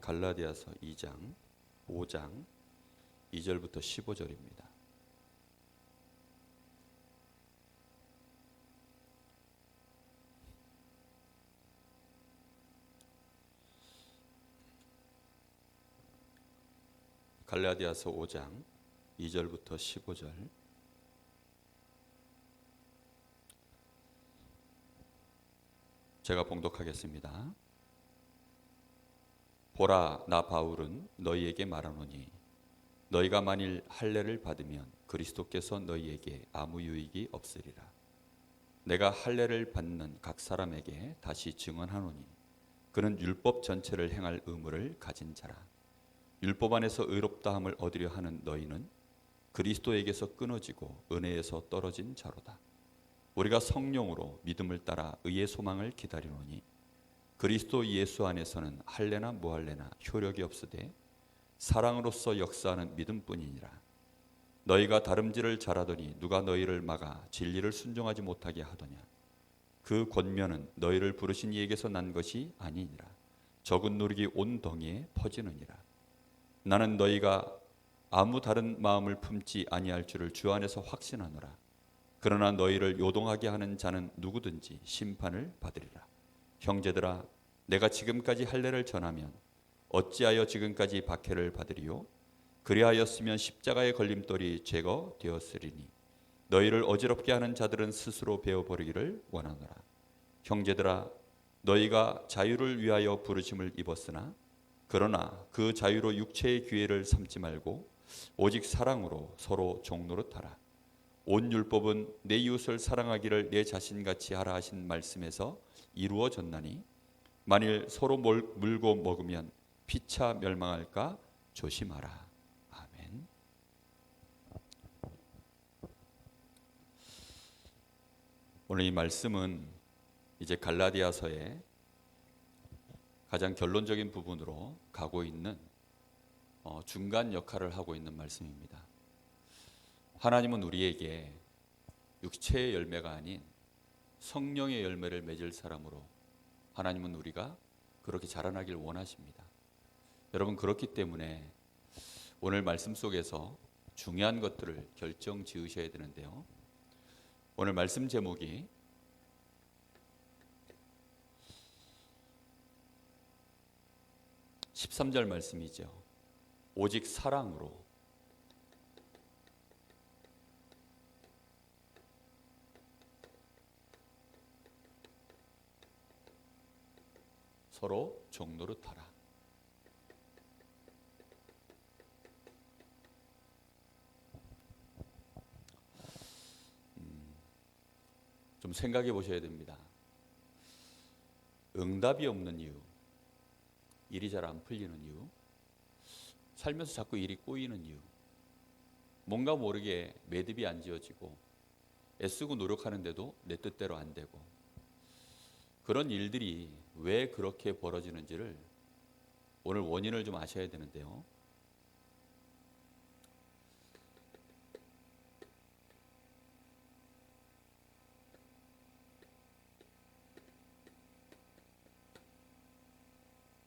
갈라디아서 2장 5장 2절부터 15절입니다. 갈라디아서 5장 2절부터 15절. 제가 봉독하겠습니다. 보라, 나 바울은 너희에게 말하노니 너희가 만일 할례를 받으면 그리스도께서 너희에게 아무 유익이 없으리라. 내가 할례를 받는 각 사람에게 다시 증언하노니 그는 율법 전체를 행할 의무를 가진 자라. 율법 안에서 의롭다함을 얻으려 하는 너희는 그리스도에게서 끊어지고 은혜에서 떨어진 자로다. 우리가 성령으로 믿음을 따라 의의 소망을 기다리노니 그리스도 예수 안에서는 할례나 무할례나 효력이 없으되 사랑으로서 역사하는 믿음뿐이니라. 너희가 다름질을 잘하더니 누가 너희를 막아 진리를 순종하지 못하게 하더냐. 그 권면은 너희를 부르신 이에게서 난 것이 아니니라. 적은 누룩이 온 덩이에 퍼지느니라. 나는 너희가 아무 다른 마음을 품지 아니할 줄을 주 안에서 확신하노라. 그러나 너희를 요동하게 하는 자는 누구든지 심판을 받으리라. 형제들아, 내가 지금까지 할례를 전하면 어찌하여 지금까지 박해를 받으리요? 그리하였으면 십자가의 걸림돌이 제거되었으리니 너희를 어지럽게 하는 자들은 스스로 베어버리기를 원하노라. 형제들아, 너희가 자유를 위하여 부르심을 입었으나 그러나 그 자유로 육체의 기회를 삼지 말고 오직 사랑으로 서로 종노릇하라. 온 율법은 내 이웃을 사랑하기를 내 자신같이 하라 하신 말씀에서 이루어졌나니 만일 서로 물고 먹으면 피차 멸망할까 조심하라. 아멘. 오늘 이 말씀은 이제 갈라디아서의 가장 결론적인 부분으로 가고 있는 중간 역할을 하고 있는 말씀입니다. 하나님은 우리에게 육체의 열매가 아닌 성령의 열매를 맺을 사람으로 하나님은 우리가 그렇게 자라나길 원하십니다. 여러분, 그렇기 때문에 오늘 말씀 속에서 중요한 것들을 결정 지으셔야 되는데요. 오늘 말씀 제목이 13절 말씀이죠. 오직 사랑으로 서로 종노릇하라. 좀 생각해 보셔야 됩니다. 응답이 없는 이유, 일이 잘 안 풀리는 이유, 살면서 자꾸 일이 꼬이는 이유, 뭔가 모르게 매듭이 안 지어지고 애쓰고 노력하는데도 내 뜻대로 안 되고, 그런 일들이 왜 그렇게 벌어지는지를 오늘 원인을 좀 아셔야 되는데요.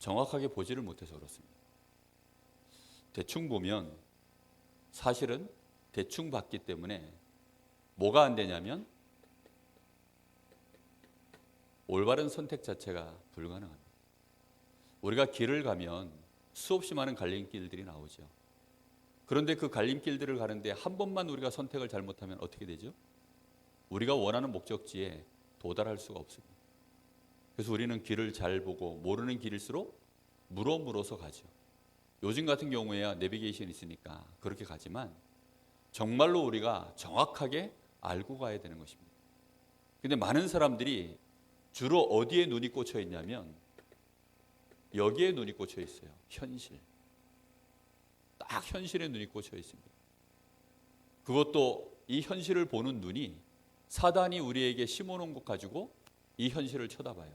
정확하게 보지를 못해서 그렇습니다. 대충 보면 사실은 대충 봤기 때문에 뭐가 안 되냐면 올바른 선택 자체가 불가능합니다. 우리가 길을 가면 수없이 많은 갈림길들이 나오죠. 그런데 그 갈림길들을 가는데 한 번만 우리가 선택을 잘못하면 어떻게 되죠? 우리가 원하는 목적지에 도달할 수가 없습니다. 그래서 우리는 길을 잘 보고 모르는 길일수록 물어서 가죠. 요즘 같은 경우에야 내비게이션이 있으니까 그렇게 가지만 정말로 우리가 정확하게 알고 가야 되는 것입니다. 근데 많은 사람들이 주로 어디에 눈이 꽂혀 있냐면 여기에 눈이 꽂혀 있어요. 현실. 딱 현실에 눈이 꽂혀 있습니다. 그것도 이 현실을 보는 눈이 사단이 우리에게 심어놓은 것 가지고 이 현실을 쳐다봐요.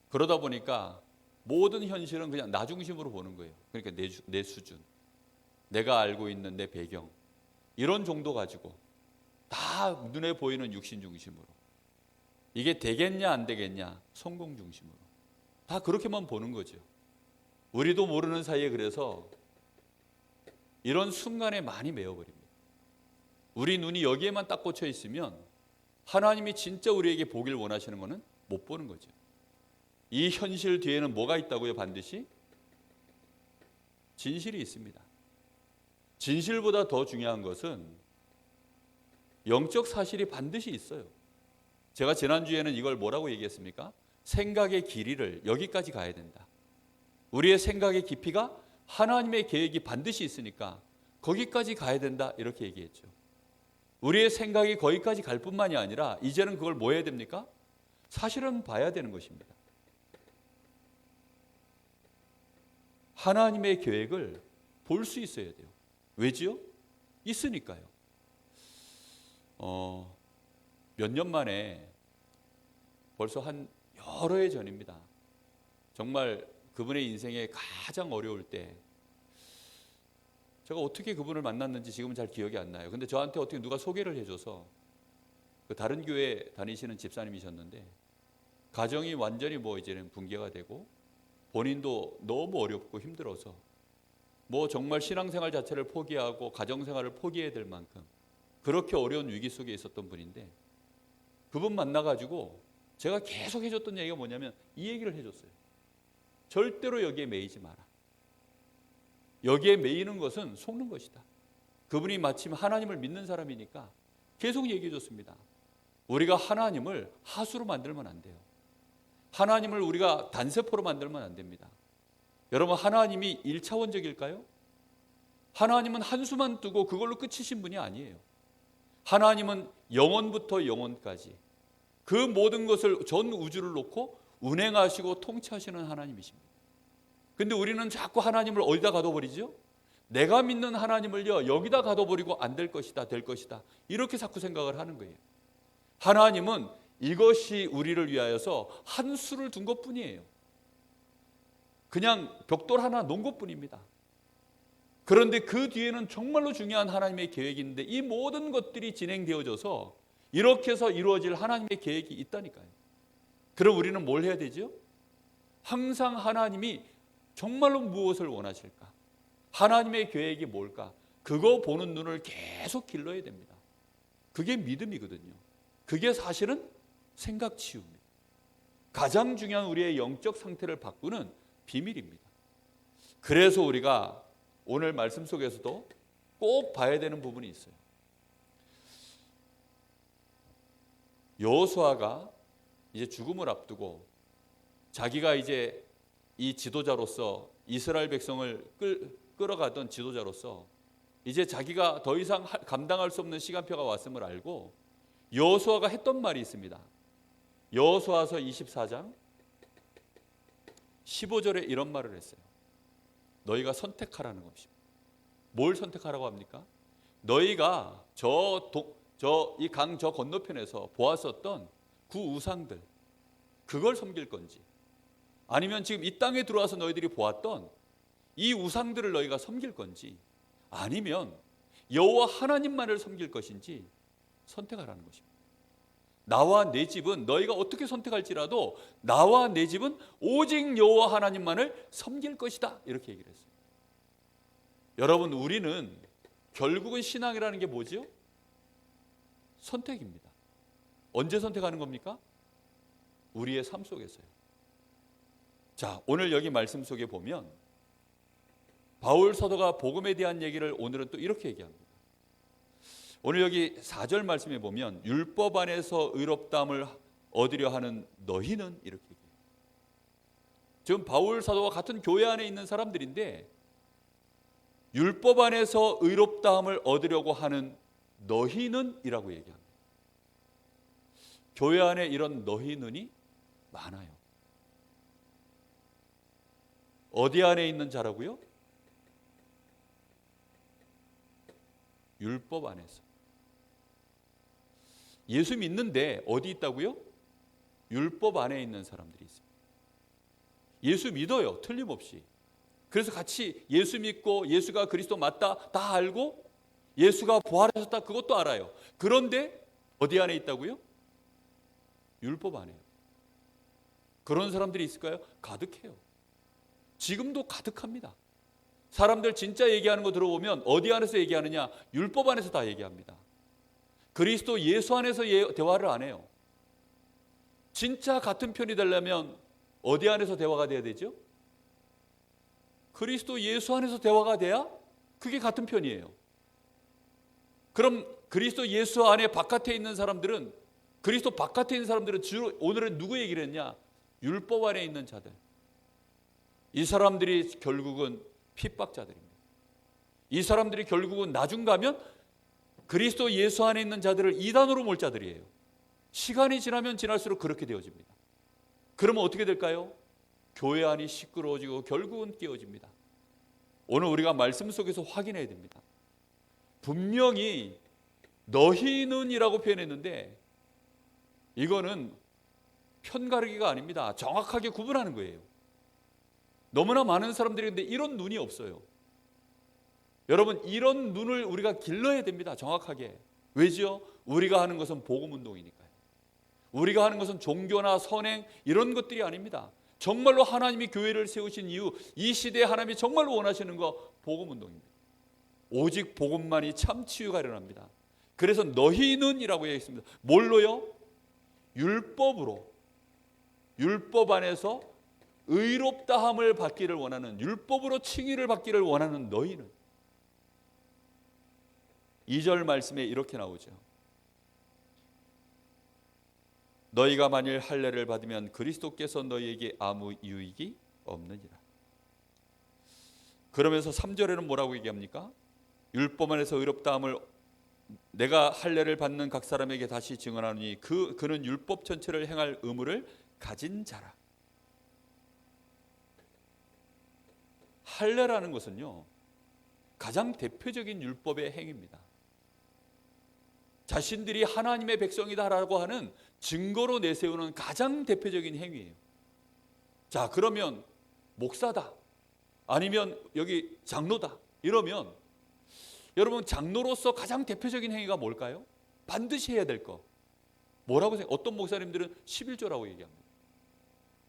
그러다 보니까 모든 현실은 그냥 나 중심으로 보는 거예요. 그러니까 내 수준, 내가 알고 있는 내 배경, 이런 정도 가지고 다 눈에 보이는 육신 중심으로, 이게 되겠냐 안 되겠냐 성공 중심으로 다 그렇게만 보는 거죠. 우리도 모르는 사이에 그래서 이런 순간에 많이 매어버립니다. 우리 눈이 여기에만 딱 꽂혀 있으면 하나님이 진짜 우리에게 보길 원하시는 것은 못 보는 거죠. 이 현실 뒤에는 뭐가 있다고요? 반드시 진실이 있습니다. 진실보다 더 중요한 것은 영적 사실이 반드시 있어요. 제가 지난주에는 이걸 뭐라고 얘기했습니까? 생각의 길이를 여기까지 가야 된다. 우리의 생각의 깊이가 하나님의 계획이 반드시 있으니까 거기까지 가야 된다, 이렇게 얘기했죠. 우리의 생각이 거기까지 갈 뿐만이 아니라 이제는 그걸 뭐 해야 됩니까? 사실은 봐야 되는 것입니다. 하나님의 계획을 볼 수 있어야 돼요. 왜지요? 있으니까요. 몇 년 만에, 벌써 한 여러 해 전입니다. 정말 그분의 인생에 가장 어려울 때 제가 어떻게 그분을 만났는지 지금은 잘 기억이 안 나요. 근데 저한테 어떻게 누가 소개를 해줘서, 그 다른 교회 다니시는 집사님이셨는데 가정이 완전히 이제는 붕괴가 되고 본인도 너무 어렵고 힘들어서 정말 신앙생활 자체를 포기하고 가정생활을 포기해야 될 만큼 그렇게 어려운 위기 속에 있었던 분인데, 그분 만나가지고 제가 계속 해줬던 얘기가 뭐냐면 이 얘기를 해줬어요. 절대로 여기에 매이지 마라. 여기에 매이는 것은 속는 것이다. 그분이 마침 하나님을 믿는 사람이니까 계속 얘기해 줬습니다. 우리가 하나님을 하수로 만들면 안 돼요. 하나님을 우리가 단세포로 만들면 안 됩니다. 여러분, 하나님이 1차원적일까요? 하나님은 한수만 두고 그걸로 끝이신 분이 아니에요. 하나님은 영원부터 영원까지 그 모든 것을, 전 우주를 놓고 운행하시고 통치하시는 하나님이십니다. 근데 우리는 자꾸 하나님을 어디다 가둬버리죠? 내가 믿는 하나님을요, 여기다 가둬버리고 안 될 것이다, 될 것이다, 이렇게 자꾸 생각을 하는 거예요. 하나님은 이것이 우리를 위하여서 한 수를 둔 것뿐이에요. 그냥 벽돌 하나 놓은 것뿐입니다. 그런데 그 뒤에는 정말로 중요한 하나님의 계획이 있는데, 이 모든 것들이 진행되어져서 이렇게 해서 이루어질 하나님의 계획이 있다니까요. 그럼 우리는 뭘 해야 되죠? 항상 하나님이 정말로 무엇을 원하실까? 하나님의 계획이 뭘까? 그거 보는 눈을 계속 길러야 됩니다. 그게 믿음이거든요. 그게 사실은 생각 치유입니다. 가장 중요한 우리의 영적 상태를 바꾸는 비밀입니다. 그래서 우리가 오늘 말씀 속에서도 꼭 봐야 되는 부분이 있어요. 여호수아가 이제 죽음을 앞두고 자기가 이제 이 지도자로서 이스라엘 백성을 끌어가던 지도자로서 이제 자기가 더 이상 감당할 수 없는 시간표가 왔음을 알고 여호수아가 했던 말이 있습니다. 여호수아서 24장 15절에 이런 말을 했어요. 너희가 선택하라는 것입니다. 뭘 선택하라고 합니까? 너희가 이 강 저 건너편에서 보았었던 그 우상들, 그걸 섬길 건지, 아니면 지금 이 땅에 들어와서 너희들이 보았던 이 우상들을 너희가 섬길 건지, 아니면 여호와 하나님만을 섬길 것인지 선택하라는 것입니다. 나와 내 집은, 너희가 어떻게 선택할지라도 나와 내 집은 오직 여호와 하나님만을 섬길 것이다, 이렇게 얘기를 했어요. 여러분, 우리는 결국은 신앙이라는 게 뭐죠? 선택입니다. 언제 선택하는 겁니까? 우리의 삶 속에서요. 자, 오늘 여기 말씀 속에 보면 바울 사도가 복음에 대한 얘기를 오늘은 또 이렇게 얘기합니다. 오늘 여기 4절 말씀에 보면 율법 안에서 의롭다함을 얻으려 하는 너희는, 이렇게 얘기해요. 지금 바울 사도와 같은 교회 안에 있는 사람들인데 율법 안에서 의롭다함을 얻으려고 하는 너희는 이라고 얘기합니다. 교회 안에 이런 너희는이 많아요. 어디 안에 있는 자라고요? 율법 안에서. 예수 믿는데 어디 있다고요? 율법 안에 있는 사람들이 있습니다. 예수 믿어요, 틀림없이. 그래서 같이 예수 믿고 예수가 그리스도 맞다 다 알고 예수가 부활하셨다 그것도 알아요. 그런데 어디 안에 있다고요? 율법 안에요. 그런 사람들이 있을까요? 가득해요. 지금도 가득합니다. 사람들 진짜 얘기하는 거 들어보면 어디 안에서 얘기하느냐? 율법 안에서 다 얘기합니다. 그리스도 예수 안에서 대화를 안 해요. 진짜 같은 편이 되려면 어디 안에서 대화가 돼야 되죠? 그리스도 예수 안에서 대화가 돼야 그게 같은 편이에요. 그럼 그리스도 예수 안에 바깥에 있는 사람들은, 그리스도 바깥에 있는 사람들은 주로 오늘은 누구 얘기를 했냐? 율법 안에 있는 자들. 이 사람들이 결국은 핍박자들입니다. 이 사람들이 결국은 나중 가면 그리스도 예수 안에 있는 자들을 이단으로 몰 자들이에요. 시간이 지나면 지날수록 그렇게 되어집니다. 그러면 어떻게 될까요? 교회 안이 시끄러워지고 결국은 깨어집니다. 오늘 우리가 말씀 속에서 확인해야 됩니다. 분명히 너희는이라고 표현했는데 이거는 편가르기가 아닙니다. 정확하게 구분하는 거예요. 너무나 많은 사람들이 근데 이런 눈이 없어요. 여러분, 이런 눈을 우리가 길러야 됩니다. 정확하게. 왜죠? 우리가 하는 것은 복음운동이니까요. 우리가 하는 것은 종교나 선행 이런 것들이 아닙니다. 정말로 하나님이 교회를 세우신 이유, 이 시대에 하나님이 정말로 원하시는 거 복음운동입니다. 오직 복음만이 참 치유가 일어납니다. 그래서 너희는이라고 얘기했습니다. 뭘로요? 율법으로. 율법 안에서 의롭다함을 받기를 원하는, 율법으로 칭의를 받기를 원하는 너희는. 2절 말씀에 이렇게 나오죠. 너희가 만일 할례를 받으면 그리스도께서 너희에게 아무 유익이 없느니라. 그러면서 3절에는 뭐라고 얘기합니까? 율법 안에서 의롭다함을 내가 할례를 받는 각 사람에게 다시 증언하니 그는 율법 전체를 행할 의무를 가진 자라. 할례라는 것은요, 가장 대표적인 율법의 행위입니다. 자신들이 하나님의 백성이다라고 하는 증거로 내세우는 가장 대표적인 행위예요. 자, 그러면 목사다, 아니면 여기 장로다 이러면 여러분, 장로로서 가장 대표적인 행위가 뭘까요? 반드시 해야 될 거. 뭐라고 생각해요? 어떤 목사님들은 11조라고 얘기합니다.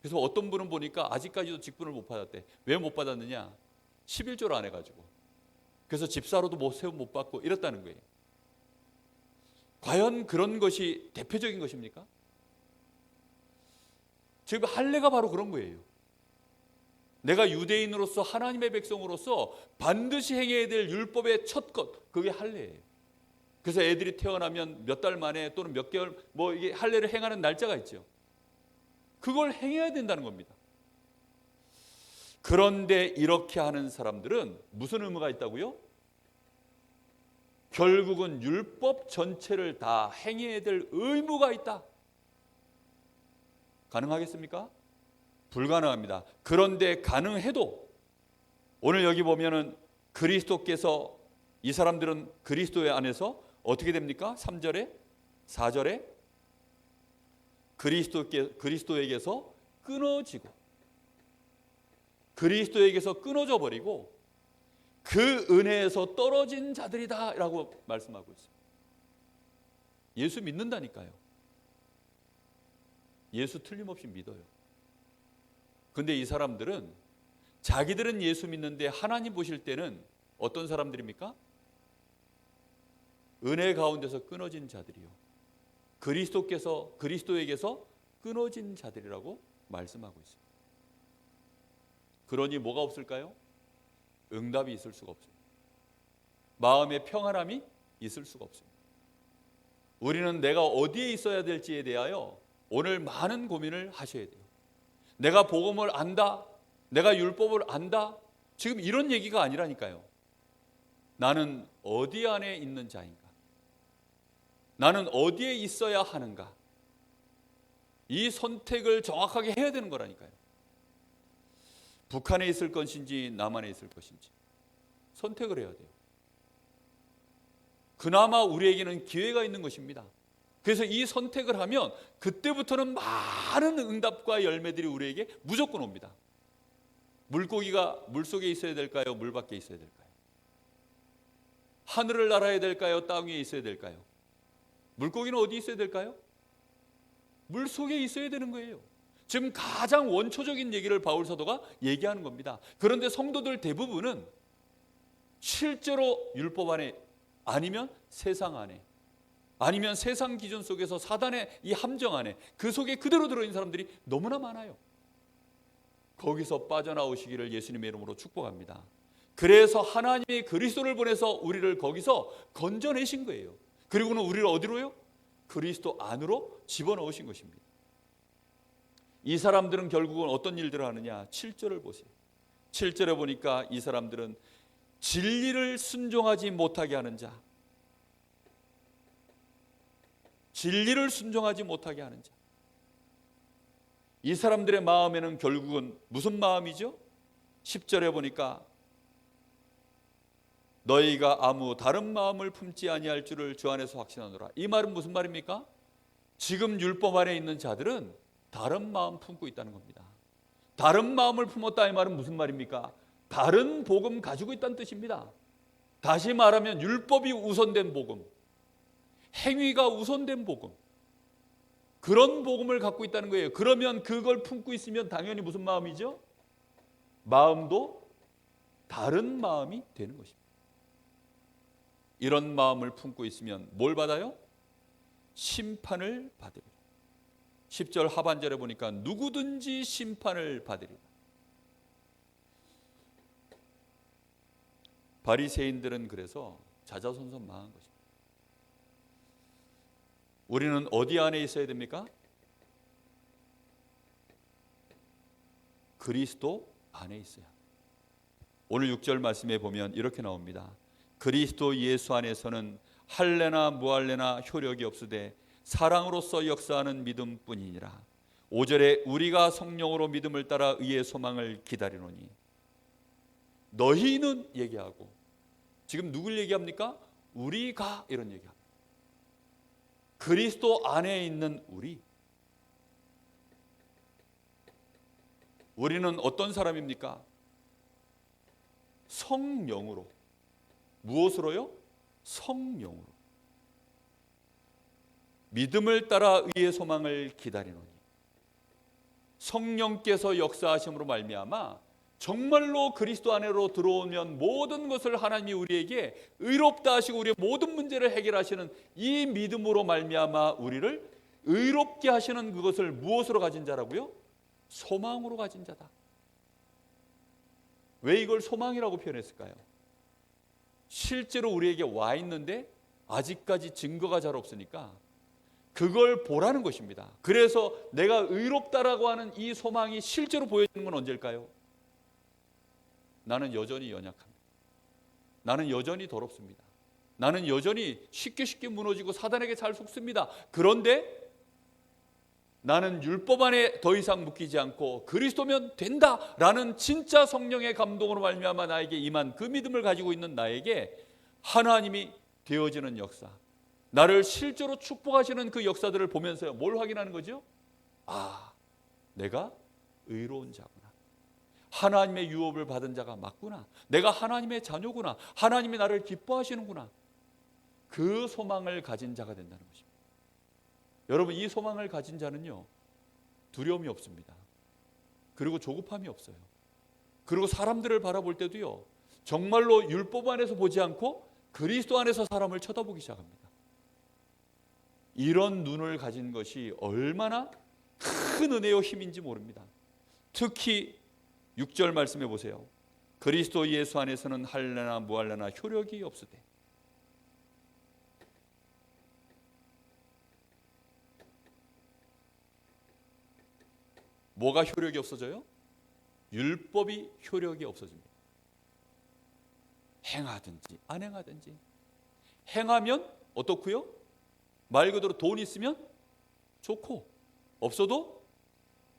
그래서 어떤 분은 보니까 아직까지도 직분을 못 받았대. 왜 못 받았느냐? 11조를 안 해가지고. 그래서 집사로도 세움 못 받고 이랬다는 거예요. 과연 그런 것이 대표적인 것입니까? 지금 할례가 바로 그런 거예요. 내가 유대인으로서 하나님의 백성으로서 반드시 행해야 될 율법의 첫 것, 그게 할례예요. 그래서 애들이 태어나면 몇 달 만에 또는 몇 개월 이게 할례를 행하는 날짜가 있죠. 그걸 행해야 된다는 겁니다. 그런데 이렇게 하는 사람들은 무슨 의무가 있다고요? 결국은 율법 전체를 다 행해야 될 의무가 있다. 가능하겠습니까? 불가능합니다. 그런데 가능해도 오늘 여기 보면은 그리스도께서, 이 사람들은 그리스도의 안에서 어떻게 됩니까? 3절에 4절에 그리스도에게서 끊어지고, 그리스도에게서 끊어져 버리고 그 은혜에서 떨어진 자들이다 라고 말씀하고 있습니다. 예수 믿는다니까요. 예수 틀림없이 믿어요. 근데 이 사람들은 자기들은 예수 믿는데 하나님 보실 때는 어떤 사람들입니까? 은혜 가운데서 끊어진 자들이요. 그리스도에게서 끊어진 자들이라고 말씀하고 있습니다. 그러니 뭐가 없을까요? 응답이 있을 수가 없습니다. 마음의 평안함이 있을 수가 없습니다. 우리는 내가 어디에 있어야 될지에 대하여 오늘 많은 고민을 하셔야 돼요. 내가 복음을 안다, 내가 율법을 안다, 지금 이런 얘기가 아니라니까요. 나는 어디 안에 있는 자인가? 나는 어디에 있어야 하는가? 이 선택을 정확하게 해야 되는 거라니까요. 북한에 있을 것인지 남한에 있을 것인지 선택을 해야 돼요. 그나마 우리에게는 기회가 있는 것입니다. 그래서 이 선택을 하면 그때부터는 많은 응답과 열매들이 우리에게 무조건 옵니다. 물고기가 물속에 있어야 될까요? 물 밖에 있어야 될까요? 하늘을 날아야 될까요? 땅 위에 있어야 될까요? 물고기는 어디 있어야 될까요? 물 속에 있어야 되는 거예요. 지금 가장 원초적인 얘기를 바울 사도가 얘기하는 겁니다. 그런데 성도들 대부분은 실제로 율법 안에 아니면 세상 안에 아니면 세상 기준 속에서 사단의 이 함정 안에 그 속에 그대로 들어있는 사람들이 너무나 많아요. 거기서 빠져나오시기를 예수님의 이름으로 축복합니다. 그래서 하나님이 그리스도를 보내서 우리를 거기서 건져내신 거예요. 그리고는 우리를 어디로요? 그리스도 안으로 집어넣으신 것입니다. 이 사람들은 결국은 어떤 일들을 하느냐? 7절을 보세요. 7절에 보니까 이 사람들은 진리를 순종하지 못하게 하는 자, 진리를 순종하지 못하게 하는 자. 이 사람들의 마음에는 결국은 무슨 마음이죠? 10절에 보니까 너희가 아무 다른 마음을 품지 아니할 줄을 주 안에서 확신하노라. 이 말은 무슨 말입니까? 지금 율법 안에 있는 자들은 다른 마음 품고 있다는 겁니다. 다른 마음을 품었다 이 말은 무슨 말입니까? 다른 복음 가지고 있다는 뜻입니다. 다시 말하면 율법이 우선된 복음, 행위가 우선된 복음, 그런 복음을 갖고 있다는 거예요. 그러면 그걸 품고 있으면 당연히 무슨 마음이죠? 마음도 다른 마음이 되는 것입니다. 이런 마음을 품고 있으면 뭘 받아요? 심판을 받으리라. 10절 하반절에 보니까 누구든지 심판을 받으리라. 바리새인들은 그래서 자자손손 망한 것입니다. 우리는 어디 안에 있어야 됩니까? 그리스도 안에 있어야. 오늘 6절 말씀에 보면 이렇게 나옵니다. 그리스도 예수 안에서는 할례나 무할례나 효력이 없으되 사랑으로서 역사하는 믿음뿐이니라. 5절에 우리가 성령으로 믿음을 따라 의의 소망을 기다리노니. 너희는 얘기하고 지금 누굴 얘기합니까? 우리가 이런 얘기합니다. 그리스도 안에 있는 우리는 어떤 사람입니까? 성령으로. 무엇으로요? 성령으로. 믿음을 따라 의의 소망을 기다리노니. 성령께서 역사하심으로 말미암아 정말로 그리스도 안으로 들어오면 모든 것을 하나님이 우리에게 의롭다 하시고 우리의 모든 문제를 해결하시는 이 믿음으로 말미암아 우리를 의롭게 하시는 그것을 무엇으로 가진 자라고요? 소망으로 가진 자다. 왜 이걸 소망이라고 표현했을까요? 실제로 우리에게 와 있는데 아직까지 증거가 잘 없으니까 그걸 보라는 것입니다. 그래서 내가 의롭다라고 하는 이 소망이 실제로 보여지는 건 언제일까요? 나는 여전히 연약합니다. 나는 여전히 더럽습니다. 나는 여전히 쉽게 무너지고 사단에게 잘 속습니다. 그런데 나는 율법 안에 더 이상 묶이지 않고 그리스도면 된다라는 진짜 성령의 감동으로 말미암아 나에게 임한 그 믿음을 가지고 있는 나에게 하나님이 되어지는 역사, 나를 실제로 축복하시는 그 역사들을 보면서 뭘 확인하는 거죠? 아, 내가 의로운 자구나. 하나님의 유업을 받은 자가 맞구나. 내가 하나님의 자녀구나. 하나님이 나를 기뻐하시는구나. 그 소망을 가진 자가 된다는 것입니다. 여러분, 이 소망을 가진 자는요, 두려움이 없습니다. 그리고 조급함이 없어요. 그리고 사람들을 바라볼 때도요, 정말로 율법 안에서 보지 않고 그리스도 안에서 사람을 쳐다보기 시작합니다. 이런 눈을 가진 것이 얼마나 큰 은혜요 힘인지 모릅니다. 특히 6절 말씀해 보세요. 그리스도 예수 안에서는 할례나 무할례나 효력이 없으되. 뭐가 효력이 없어져요? 율법이 효력이 없어집니다. 행하든지 안 행하든지. 행하면 어떻고요? 말 그대로 돈 있으면 좋고 없어도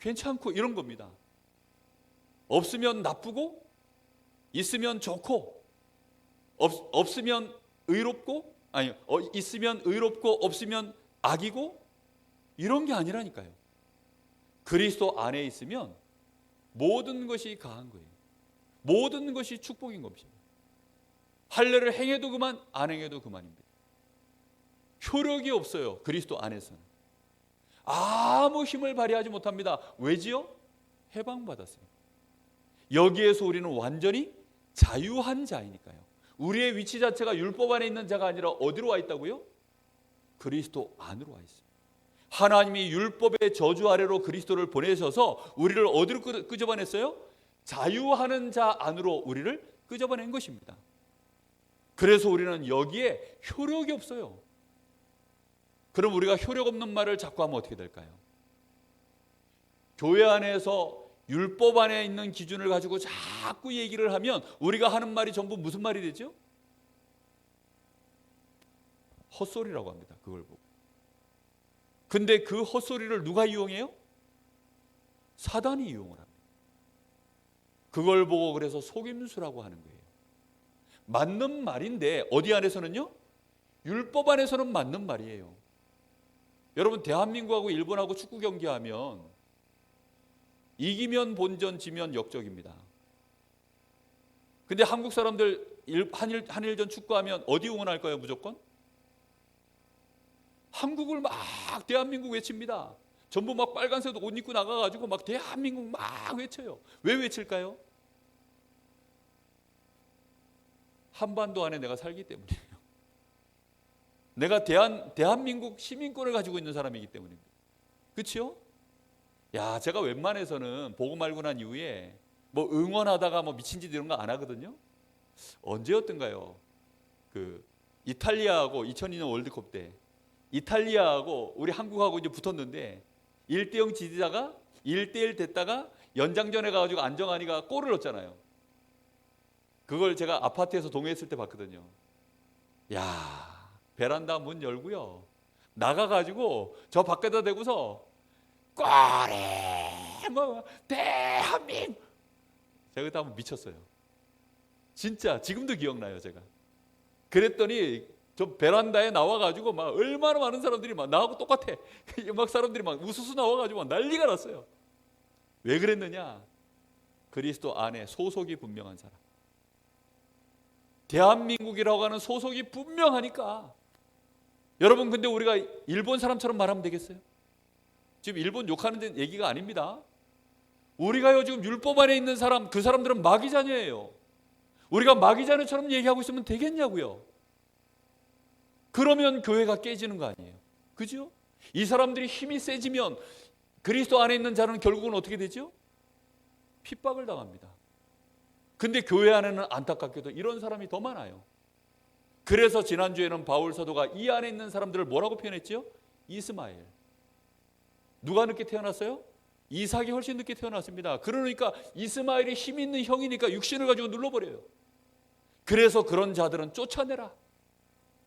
괜찮고 이런 겁니다. 없으면 나쁘고 있으면 좋고 없으면 의롭고 있으면 의롭고 없으면 악이고 이런 게 아니라니까요. 그리스도 안에 있으면 모든 것이 가한 거예요. 모든 것이 축복인 것입니다. 할례를 행해도 그만, 안 행해도 그만입니다. 효력이 없어요. 그리스도 안에서는. 아무 힘을 발휘하지 못합니다. 왜지요? 해방받았습니다. 여기에서 우리는 완전히 자유한 자이니까요. 우리의 위치 자체가 율법 안에 있는 자가 아니라 어디로 와 있다고요? 그리스도 안으로 와 있습니다. 하나님이 율법의 저주 아래로 그리스도를 보내셔서 우리를 어디로 끄집어냈어요? 자유하는 자 안으로 우리를 끄집어낸 것입니다. 그래서 우리는 여기에 효력이 없어요. 그럼 우리가 효력 없는 말을 자꾸 하면 어떻게 될까요? 교회 안에서 율법 안에 있는 기준을 가지고 자꾸 얘기를 하면 우리가 하는 말이 전부 무슨 말이 되죠? 헛소리라고 합니다. 그걸 보고. 근데 그 헛소리를 누가 이용해요? 사단이 이용을 합니다. 그걸 보고 그래서 속임수라고 하는 거예요. 맞는 말인데 어디 안에서는요? 율법 안에서는 맞는 말이에요. 여러분, 대한민국하고 일본하고 축구 경기하면 이기면 본전, 지면 역적입니다. 근데 한국 사람들 한일전 축구하면 어디 응원할까요? 무조건? 한국을 막 대한민국 외칩니다. 전부 막 빨간색 옷 입고 나가가지고 막 대한민국 막 외쳐요. 왜 외칠까요? 한반도 안에 내가 살기 때문이에요. 내가 대한민국 시민권을 가지고 있는 사람이기 때문입니다. 그렇죠? 야, 제가 웬만해서는 보고 말고 난 이후에 뭐 응원하다가 뭐 미친 짓 이런 거 안 하거든요. 언제였던가요? 그 이탈리아하고 2002년 월드컵 때 이탈리아하고 우리 한국하고 이제 붙었는데 1대0 지지자가 1대1 됐다가 연장전에 가가지고 안정환이가 골을 넣었잖아요. 그걸 제가 아파트에서 동요했을 때 봤거든요. 야, 베란다 문 열고요. 나가가지고 저 밖에다 대고서 꼬리 뭐 대한민국, 제가 그때 한번 미쳤어요. 진짜 지금도 기억나요. 제가 그랬더니 저 베란다에 나와가지고 막 얼마나 많은 사람들이 막 나하고 똑같아. 막 사람들이 막 우수수 나와가지고 막 난리가 났어요. 왜 그랬느냐? 그리스도 안에 소속이 분명한 사람. 대한민국이라고 하는 소속이 분명하니까. 여러분, 근데 우리가 일본 사람처럼 말하면 되겠어요? 지금 일본 욕하는 얘기가 아닙니다. 우리가요 지금 율법 안에 있는 사람, 그 사람들은 마귀 자녀예요. 우리가 마귀 자녀처럼 얘기하고 있으면 되겠냐고요. 그러면 교회가 깨지는 거 아니에요. 그죠? 이 사람들이 힘이 세지면 그리스도 안에 있는 자는 결국은 어떻게 되죠? 핍박을 당합니다. 근데 교회 안에는 안타깝게도 이런 사람이 더 많아요. 그래서 지난주에는 바울 사도가 이 안에 있는 사람들을 뭐라고 표현했죠? 이스마엘. 누가 늦게 태어났어요? 이삭이 훨씬 늦게 태어났습니다. 그러니까 이스마엘이 힘 있는 형이니까 육신을 가지고 눌러버려요. 그래서 그런 자들은 쫓아내라.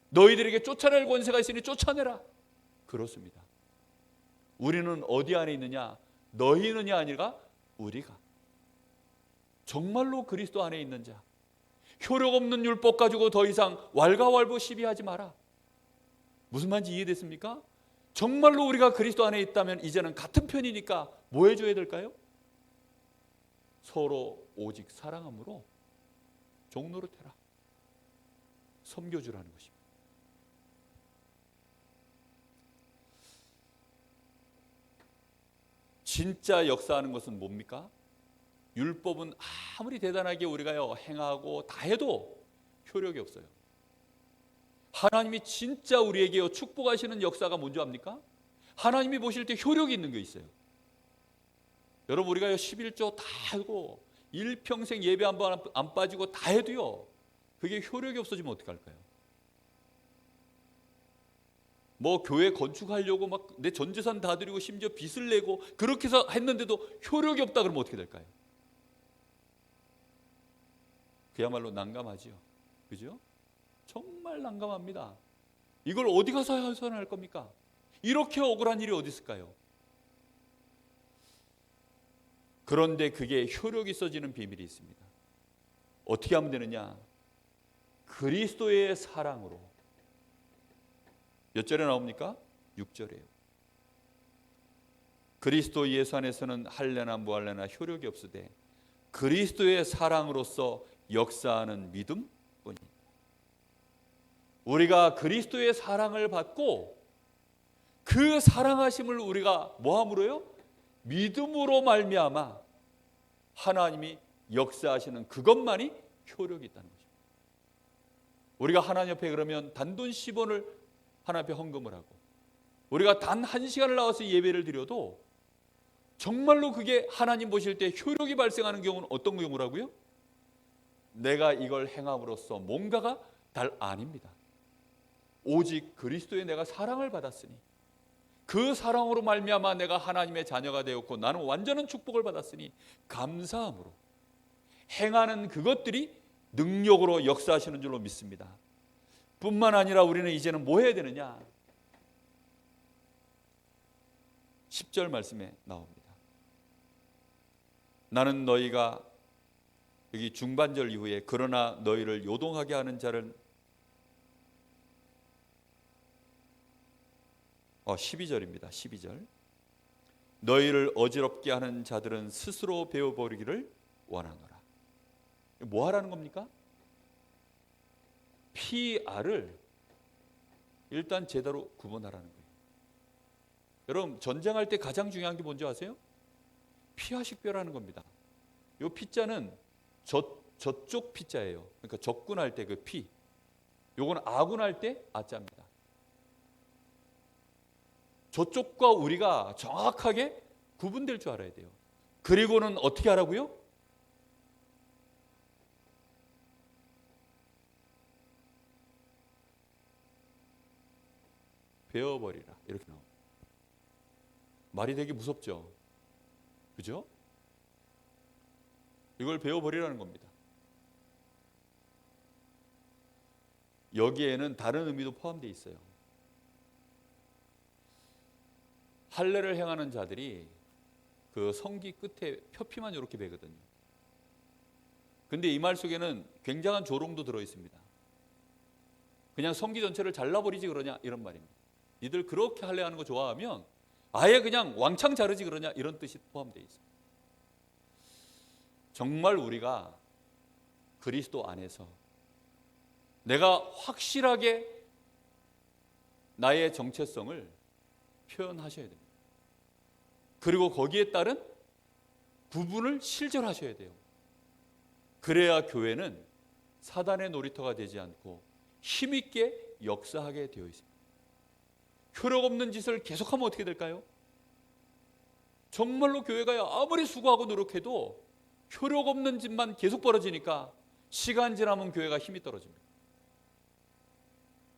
너희들에게 쫓아낼 권세가 있으니 쫓아내라. 그렇습니다. 우리는 어디 안에 있느냐? 너희느냐 아니라 우리가. 정말로 그리스도 안에 있는 자. 효력 없는 율법 가지고 더 이상 왈가왈부 시비하지 마라. 무슨 말인지 이해됐습니까? 정말로 우리가 그리스도 안에 있다면 이제는 같은 편이니까 뭐 해줘야 될까요? 서로 오직 사랑함으로 종노릇해라. 섬겨주라는 것입니다. 진짜 역사하는 것은 뭡니까? 율법은 아무리 대단하게 우리가요 행하고 다 해도 효력이 없어요. 하나님이 진짜 우리에게 축복하시는 역사가 뭔지 압니까? 하나님이 보실 때 효력이 있는 게 있어요. 여러분, 우리가요 11조 다 하고 일평생 예배 한 번 안 빠지고 다 해도요 그게 효력이 없어지면 어떡할까요? 뭐 교회 건축하려고 막 내 전 재산 다 드리고 심지어 빚을 내고 그렇게 해서 했는데도 효력이 없다 그러면 어떻게 될까요? 그야말로 난감하지요. 그죠? 정말 난감합니다. 이걸 어디 가서 해소할 겁니까? 이렇게 억울한 일이 어디 있을까요? 그런데 그게 효력이 있어지는 비밀이 있습니다. 어떻게 하면 되느냐? 그리스도의 사랑으로. 몇 절에 나옵니까? 6절이에요. 그리스도 예수 안에서는 할례나 무할례나 효력이 없으되 그리스도의 사랑으로서 역사하는 믿음 뿐이다. 우리가 그리스도의 사랑을 받고 그 사랑하심을 우리가 뭐함으로요? 믿음으로 말미암아 하나님이 역사하시는 그것만이 효력이 있다는 거죠. 우리가 하나님 옆에 그러면 단돈 10원을 하나님 앞에 헌금을 하고 우리가 단 1시간을 나와서 예배를 드려도 정말로 그게 하나님 보실 때 효력이 발생하는 경우는 어떤 경우라고요? 내가 이걸 행함으로써 뭔가가 아닙니다. 오직 그리스도의 내가 사랑을 받았으니 그 사랑으로 말미암아 내가 하나님의 자녀가 되었고 나는 완전한 축복을 받았으니 감사함으로 행하는 그것들이 능력으로 역사하시는 줄로 믿습니다. 뿐만 아니라 우리는 이제는 뭐 해야 되느냐? 10절 말씀에 나옵니다. 나는 너희가 여기 중반절 이후에 그러나 너희를 요동하게 하는 자를 12절입니다. 12절. 너희를 어지럽게 하는 자들은 스스로 배워버리기를 원하노라. 뭐 하라는 겁니까? PR을 일단 제대로 구분하라는 거예요. 여러분 전쟁할 때 가장 중요한 게 뭔지 아세요? 피와 식별하는 겁니다. 이 피자는 저쪽 피자예요. 그러니까 적군할 때 그 피. 요건 아군할 때 아자입니다. 저쪽과 우리가 정확하게 구분될 줄 알아야 돼요. 그리고는 어떻게 하라고요? 베어버리라. 이렇게 나옵니다. 말이 되게 무섭죠? 그죠? 이걸 베어버리라는 겁니다. 여기에는 다른 의미도 포함되어 있어요. 할례를 행하는 자들이 그 성기 끝에 표피만 이렇게 베거든요. 근데 이 말 속에는 굉장한 조롱도 들어 있습니다. 그냥 성기 전체를 잘라버리지 그러냐 이런 말입니다. 니들 그렇게 할례하는 거 좋아하면 아예 그냥 왕창 자르지 그러냐 이런 뜻이 포함되어 있습니다. 정말 우리가 그리스도 안에서 내가 확실하게 나의 정체성을 표현하셔야 됩니다. 그리고 거기에 따른 부분을 실천하셔야 돼요. 그래야 교회는 사단의 놀이터가 되지 않고 힘있게 역사하게 되어 있습니다. 효력 없는 짓을 계속하면 어떻게 될까요? 정말로 교회가 아무리 수고하고 노력해도 효력 없는 짓만 계속 벌어지니까 시간 지나면 교회가 힘이 떨어집니다.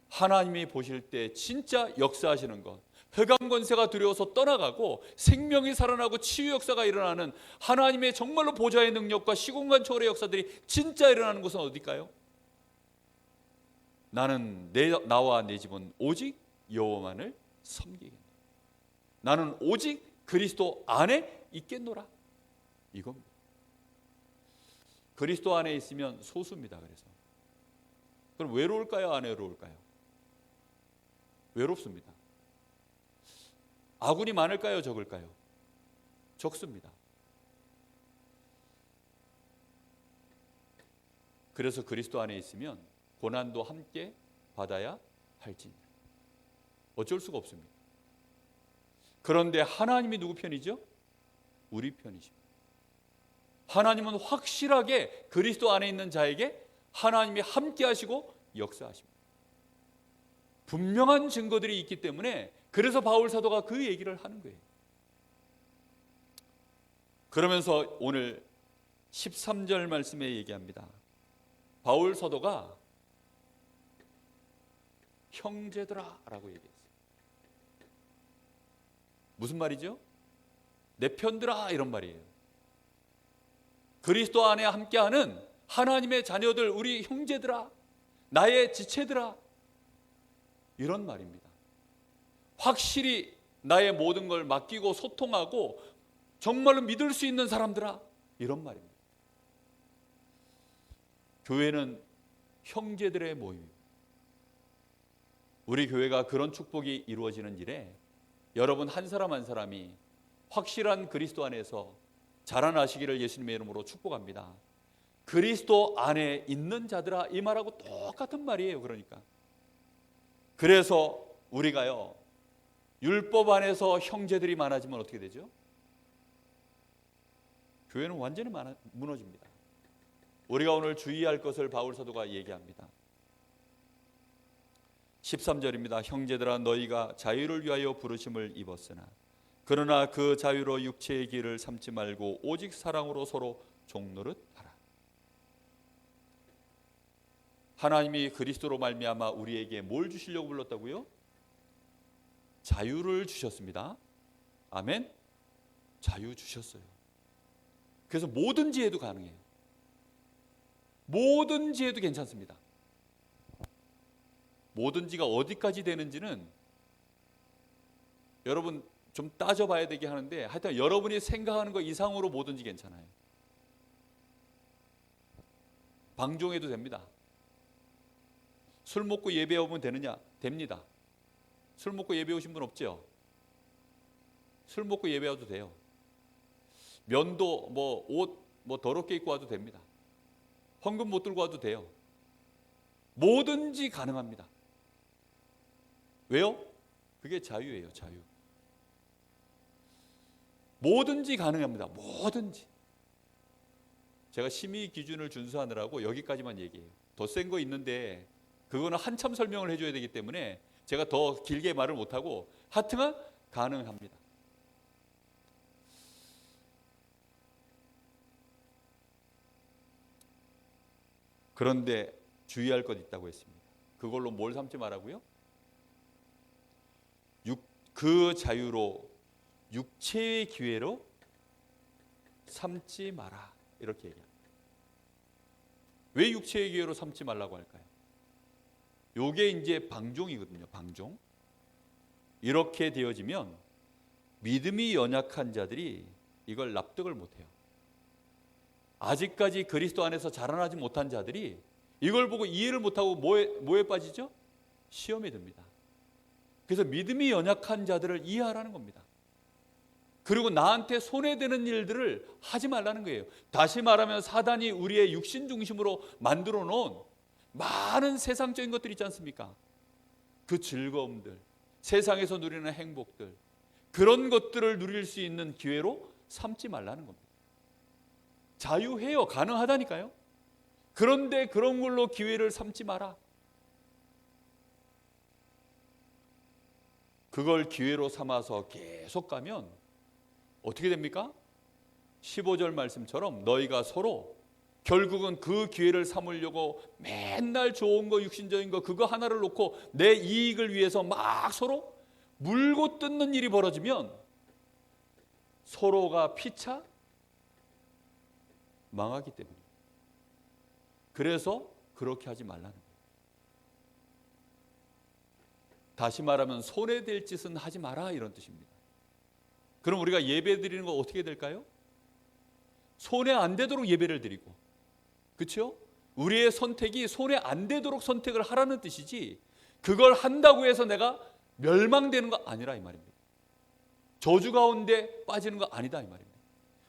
하나님이 보실 때 진짜 역사하시는 것, 흑암 권세가 두려워서 떠나가고 생명이 살아나고 치유 역사가 일어나는 하나님의 정말로 보좌의 능력과 시공간 초월의 역사들이 진짜 일어나는 곳은 어디일까요? 나는 나와 내 집은 오직 여호와만을 섬기겠노라. 나는 오직 그리스도 안에 있겠노라. 이겁니다. 그리스도 안에 있으면 소수입니다. 그래서 그럼 외로울까요? 안 외로울까요? 외롭습니다. 아군이 많을까요? 적을까요? 적습니다. 그래서 그리스도 안에 있으면 고난도 함께 받아야 할지니라. 어쩔 수가 없습니다. 그런데 하나님이 누구 편이죠? 우리 편이십니다. 하나님은 확실하게 그리스도 안에 있는 자에게 하나님이 함께 하시고 역사하십니다. 분명한 증거들이 있기 때문에 그래서 바울 사도가 그 얘기를 하는 거예요. 그러면서 오늘 13절 말씀에 얘기합니다. 바울 사도가 형제들아 라고 얘기했어요. 무슨 말이죠? 내 편들아 이런 말이에요. 그리스도 안에 함께하는 하나님의 자녀들, 우리 형제들아, 나의 지체들아, 이런 말입니다. 확실히 나의 모든 걸 맡기고 소통하고 정말로 믿을 수 있는 사람들아, 이런 말입니다. 교회는 형제들의 모임입니다. 우리 교회가 그런 축복이 이루어지는 일에 여러분 한 사람 한 사람이 확실한 그리스도 안에서 자라나시기를 예수님의 이름으로 축복합니다. 그리스도 안에 있는 자들아, 이 말하고 똑같은 말이에요. 그러니까 그래서 우리가요 율법 안에서 형제들이 많아지면 어떻게 되죠? 교회는 완전히 무너집니다. 우리가 오늘 주의할 것을 바울 사도가 얘기합니다. 13절입니다. 형제들아 너희가 자유를 위하여 부르심을 입었으나 그러나 그 자유로 육체의 길을 삼지 말고 오직 사랑으로 서로 종노릇 하라. 하나님이 그리스도로 말미암아 우리에게 뭘 주시려고 불렀다고요? 자유를 주셨습니다. 아멘. 자유 주셨어요. 그래서 뭐든지 해도 가능해요. 뭐든지 해도 괜찮습니다. 뭐든지가 어디까지 되는지는 여러분 좀 따져봐야 되게 하는데 하여튼 여러분이 생각하는 거 이상으로 뭐든지 괜찮아요. 방종해도 됩니다. 술 먹고 예배 오면 되느냐? 됩니다. 술 먹고 예배 오신 분 없죠? 술 먹고 예배 와도 돼요. 면도 옷 더럽게 입고 와도 됩니다. 헌금 못 들고 와도 돼요. 뭐든지 가능합니다. 왜요? 그게 자유예요, 자유. 뭐든지 가능합니다. 뭐든지. 제가 심의 기준을 준수하느라고 여기까지만 얘기해요. 더 센 거 있는데 그거는 한참 설명을 해줘야 되기 때문에 제가 더 길게 말을 못하고 하여튼 가능합니다. 그런데 주의할 것 있다고 했습니다. 그걸로 뭘 삼지 말라고요? 그 자유로 육체의 기회로 삼지 마라. 이렇게 얘기합니다. 왜 육체의 기회로 삼지 말라고 할까요? 요게 이제 방종이거든요. 방종. 이렇게 되어지면 믿음이 연약한 자들이 이걸 납득을 못해요. 아직까지 그리스도 안에서 자라나지 못한 자들이 이걸 보고 이해를 못하고 뭐에 빠지죠? 시험에 듭니다. 그래서 믿음이 연약한 자들을 이해하라는 겁니다. 그리고 나한테 손해되는 일들을 하지 말라는 거예요. 다시 말하면 사단이 우리의 육신 중심으로 만들어 놓은 많은 세상적인 것들 있지 않습니까? 그 즐거움들, 세상에서 누리는 행복들, 그런 것들을 누릴 수 있는 기회로 삼지 말라는 겁니다. 자유해요. 가능하다니까요. 그런데 그런 걸로 기회를 삼지 마라. 그걸 기회로 삼아서 계속 가면 어떻게 됩니까? 15절 말씀처럼 너희가 서로 결국은 그 기회를 삼으려고 맨날 좋은 거, 육신적인 거 그거 하나를 놓고 내 이익을 위해서 막 서로 물고 뜯는 일이 벌어지면 서로가 피차 망하기 때문에. 그래서 그렇게 하지 말라는 거예요. 다시 말하면 손해될 짓은 하지 마라 이런 뜻입니다. 그럼 우리가 예배 드리는 거 어떻게 될까요? 손해 안 되도록 예배를 드리고, 그렇죠? 우리의 선택이 손해 안 되도록 선택을 하라는 뜻이지 그걸 한다고 해서 내가 멸망되는 거 아니라 이 말입니다. 저주 가운데 빠지는 거 아니다 이 말입니다.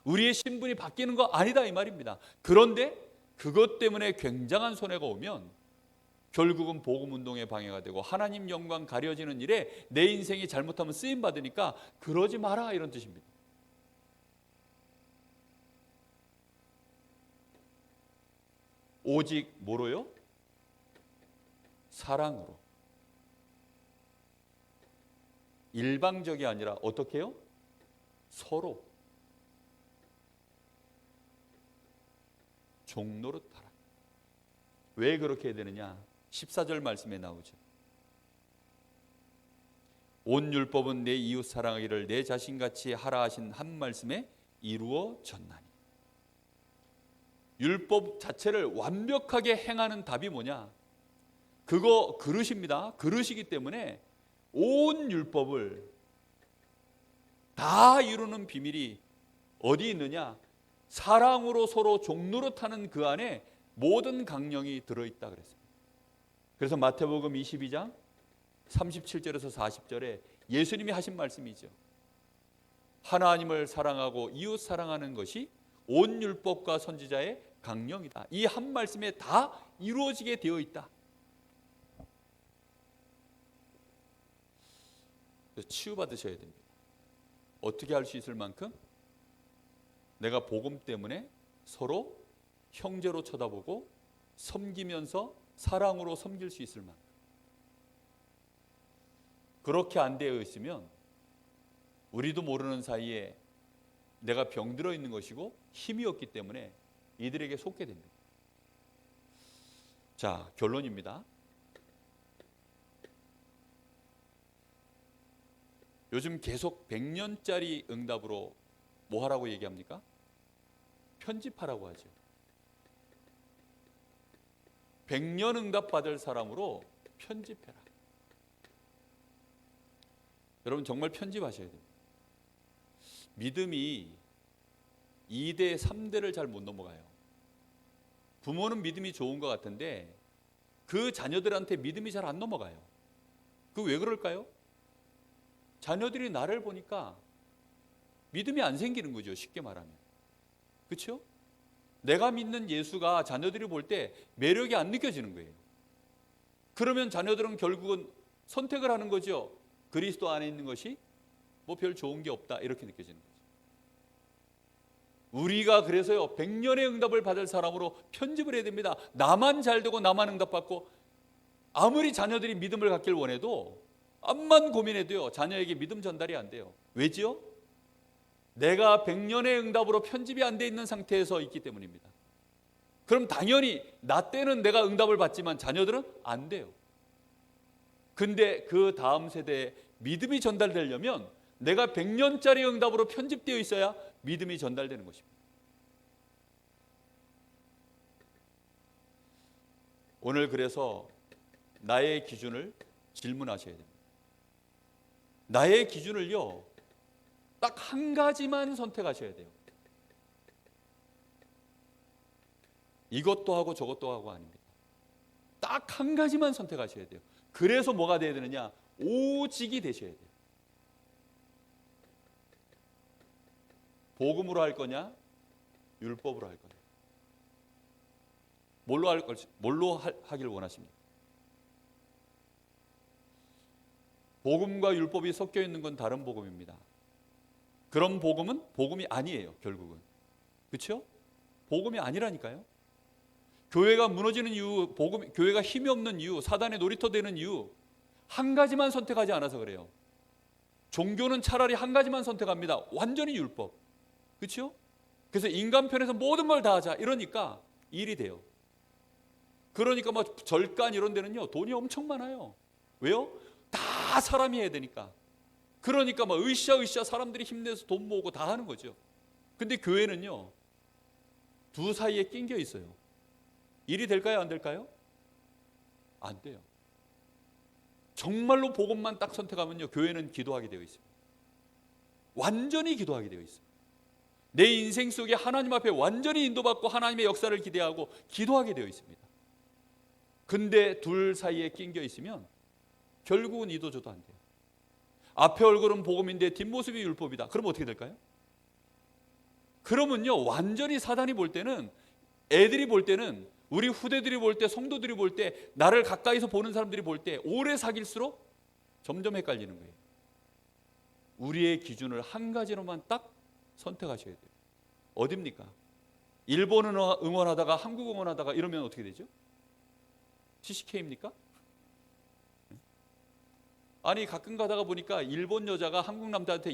우리의 신분이 바뀌는 거 아니다 이 말입니다. 그런데 그것 때문에 굉장한 손해가 오면 결국은 복음운동에 방해가 되고 하나님 영광 가려지는 일에 내 인생이 잘못하면 쓰임받으니까 그러지 마라 이런 뜻입니다. 오직 뭐로요? 사랑으로. 일방적이 아니라 어떻게 해요? 서로 종노릇하라. 왜 그렇게 해야 되느냐? 14절 말씀에 나오죠. 온 율법은 내 이웃 사랑하기를 내 자신같이 하라 하신 한 말씀에 이루어졌나니. 율법 자체를 완벽하게 행하는 답이 뭐냐? 그거 그릇입니다. 그릇이기 때문에 온 율법을 다 이루는 비밀이 어디 있느냐? 사랑으로 서로 종노릇하는 그 안에 모든 강령이 들어있다 그랬습니다. 그래서 마태복음 22장 37절에서 40절에 예수님이 하신 말씀이죠. 하나님을 사랑하고 이웃 사랑하는 것이 온 율법과 선지자의 강령이다. 이 한 말씀에 다 이루어지게 되어 있다. 그래서 치유받으셔야 됩니다. 어떻게 할 수 있을 만큼? 내가 복음 때문에 서로 형제로 쳐다보고 섬기면서 사랑으로 섬길 수 있을 만큼. 그렇게 안 되어 있으면 우리도 모르는 사이에 내가 병들어 있는 것이고 힘이 없기 때문에 이들에게 속게 됩니다. 자, 결론입니다. 요즘 계속 100년짜리 응답으로 뭐 하라고 얘기합니까? 편집하라고 하죠. 100년 응답 받을 사람으로 편집해라. 여러분 정말 편집하셔야 됩니다. 믿음이 2대, 3대를 잘 못 넘어가요. 부모는 믿음이 좋은 것 같은데 그 자녀들한테 믿음이 잘 안 넘어가요. 그 왜 그럴까요? 자녀들이 나를 보니까 믿음이 안 생기는 거죠. 쉽게 말하면. 그렇죠? 내가 믿는 예수가 자녀들이 볼 때 매력이 안 느껴지는 거예요. 그러면 자녀들은 결국은 선택을 하는 거죠. 그리스도 안에 있는 것이 뭐 별 좋은 게 없다 이렇게 느껴지는 거죠. 우리가 그래서요 100년의 응답을 받을 사람으로 편집을 해야 됩니다. 나만 잘 되고 나만 응답받고 아무리 자녀들이 믿음을 갖길 원해도 암만 고민해도요 자녀에게 믿음 전달이 안 돼요. 왜지요? 내가 100년의 응답으로 편집이 안 돼 있는 상태에서 있기 때문입니다. 그럼 당연히 나 때는 내가 응답을 받지만 자녀들은 안 돼요. 근데 그 다음 세대에 믿음이 전달되려면 내가 100년짜리 응답으로 편집되어 있어야 믿음이 전달되는 것입니다. 오늘 그래서 나의 기준을 질문하셔야 됩니다. 나의 기준을요 딱 한 가지만 선택하셔야 돼요. 이것도 하고 저것도 하고 아닙니다. 딱 한 가지만 선택하셔야 돼요. 그래서 뭐가 돼야 되느냐? 오직이 되셔야 돼요. 복음으로 할 거냐? 율법으로 할 거냐? 뭘로 하길 원하십니까? 복음과 율법이 섞여 있는 건 다른 복음입니다. 그런 복음은 복음이 아니에요. 결국은. 그렇죠? 복음이 아니라니까요. 교회가 무너지는 이유, 교회가 힘이 없는 이유, 사단의 놀이터 되는 이유 한 가지만 선택하지 않아서 그래요. 종교는 차라리 한 가지만 선택합니다. 완전히 율법. 그렇죠? 그래서 인간 편에서 모든 걸 다 하자 이러니까 일이 돼요. 그러니까 뭐 절간 이런 데는요 돈이 엄청 많아요. 왜요? 다 사람이 해야 되니까. 그러니까 막 으쌰으쌰 사람들이 힘내서 돈 모으고 다 하는 거죠. 근데 교회는요 두 사이에 낑겨 있어요. 일이 될까요? 안 될까요? 안 돼요. 정말로 복음만 딱 선택하면요 교회는 기도하게 되어 있습니다. 완전히 기도하게 되어 있습니다. 내 인생 속에 하나님 앞에 완전히 인도받고 하나님의 역사를 기대하고 기도하게 되어 있습니다. 근데 둘 사이에 낑겨 있으면 결국은 이도저도 안 돼요. 앞에 얼굴은 복음인데 뒷모습이 율법이다. 그럼 어떻게 될까요? 그러면요 완전히 사단이 볼 때는, 애들이 볼 때는, 우리 후대들이 볼 때, 성도들이 볼 때, 나를 가까이서 보는 사람들이 볼 때 오래 사귈수록 점점 헷갈리는 거예요. 우리의 기준을 한 가지로만 딱 선택하셔야 돼요. 어딥니까? 일본 응원하다가 한국 응원하다가 이러면 어떻게 되죠? TCK입니까? 아니 가끔 가다가 보니까 일본 여자가 한국 남자한테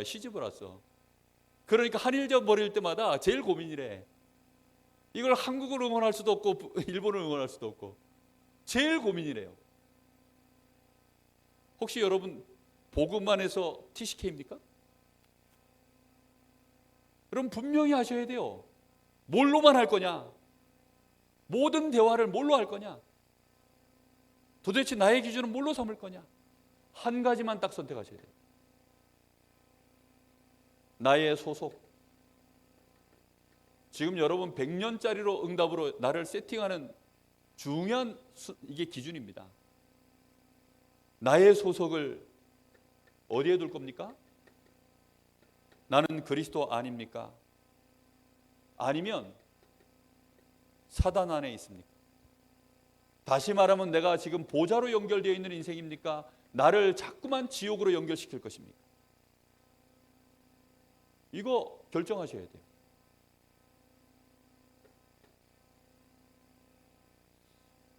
시집을 왔어. 그러니까 한일전 벌일 때마다 제일 고민이래. 이걸 한국을 응원할 수도 없고 일본을 응원할 수도 없고 제일 고민이래요. 혹시 여러분 복음만 해서 TCK입니까? 여러분 분명히 하셔야 돼요. 뭘로만 할 거냐? 모든 대화를 뭘로 할 거냐? 도대체 나의 기준은 뭘로 삼을 거냐? 한 가지만 딱 선택하셔야 돼요. 나의 소속. 지금 여러분 100년짜리로 응답으로 나를 세팅하는 중요한 이게 기준입니다. 나의 소속을 어디에 둘 겁니까? 나는 그리스도 아닙니까? 아니면 사단 안에 있습니까? 다시 말하면 내가 지금 보좌로 연결되어 있는 인생입니까? 나를 자꾸만 지옥으로 연결시킬 것입니까? 이거 결정하셔야 돼요.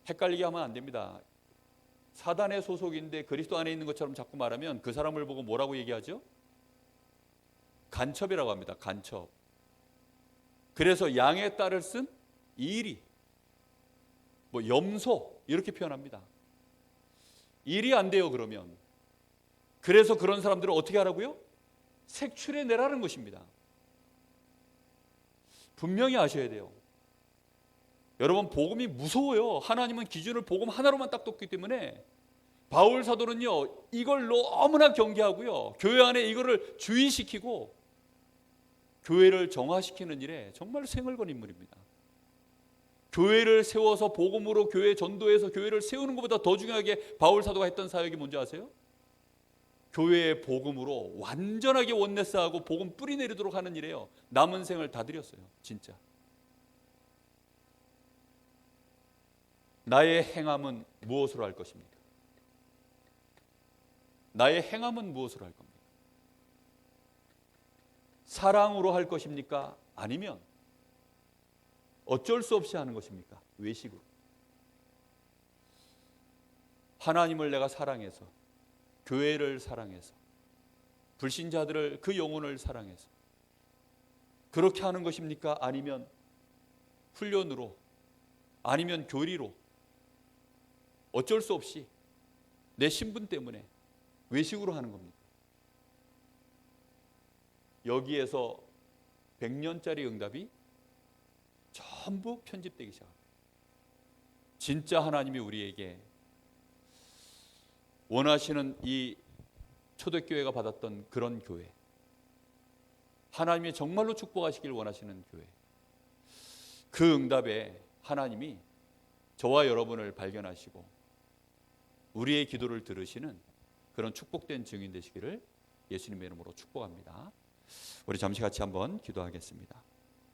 헷갈리게 하면 안 됩니다. 사단의 소속인데 그리스도 안에 있는 것처럼 자꾸 말하면 그 사람을 보고 뭐라고 얘기하죠? 간첩이라고 합니다. 간첩. 그래서 양의 딸을 쓴 이리, 염소 이렇게 표현합니다. 일이 안 돼요. 그러면 그래서 그런 사람들을 어떻게 하라고요? 색출해 내라는 것입니다. 분명히 아셔야 돼요. 여러분, 복음이 무서워요. 하나님은 기준을 복음 하나로만 딱 뒀기 때문에 바울 사도는요, 이걸 너무나 경계하고요, 교회 안에 이거를 주의시키고 교회를 정화시키는 일에 정말 생을 건 인물입니다. 교회를 세워서 복음으로 교회 전도해서 교회를 세우는 것보다 더 중요하게 바울 사도가 했던 사역이 뭔지 아세요? 교회의 복음으로 완전하게 원네스하고 복음 뿌리 내리도록 하는 일이에요. 남은 생을 다 드렸어요. 진짜. 나의 행함은 무엇으로 할 것입니까? 나의 행함은 무엇으로 할 겁니까? 사랑으로 할 것입니까? 아니면 어쩔 수 없이 하는 것입니까? 외식으로. 하나님을 내가 사랑해서, 교회를 사랑해서, 불신자들을, 그 영혼을 사랑해서 그렇게 하는 것입니까? 아니면 훈련으로, 아니면 교리로, 어쩔 수 없이 내 신분 때문에 외식으로 하는 겁니까? 여기에서 100년짜리 응답이 전부 편집되기 시작합니다. 진짜 하나님이 우리에게 원하시는 이 초대교회가 받았던 그런 교회, 하나님이 정말로 축복하시길 원하시는 교회, 그 응답에 하나님이 저와 여러분을 발견하시고 우리의 기도를 들으시는 그런 축복된 증인 되시기를 예수님의 이름으로 축복합니다. 우리 잠시 같이 한번 기도하겠습니다.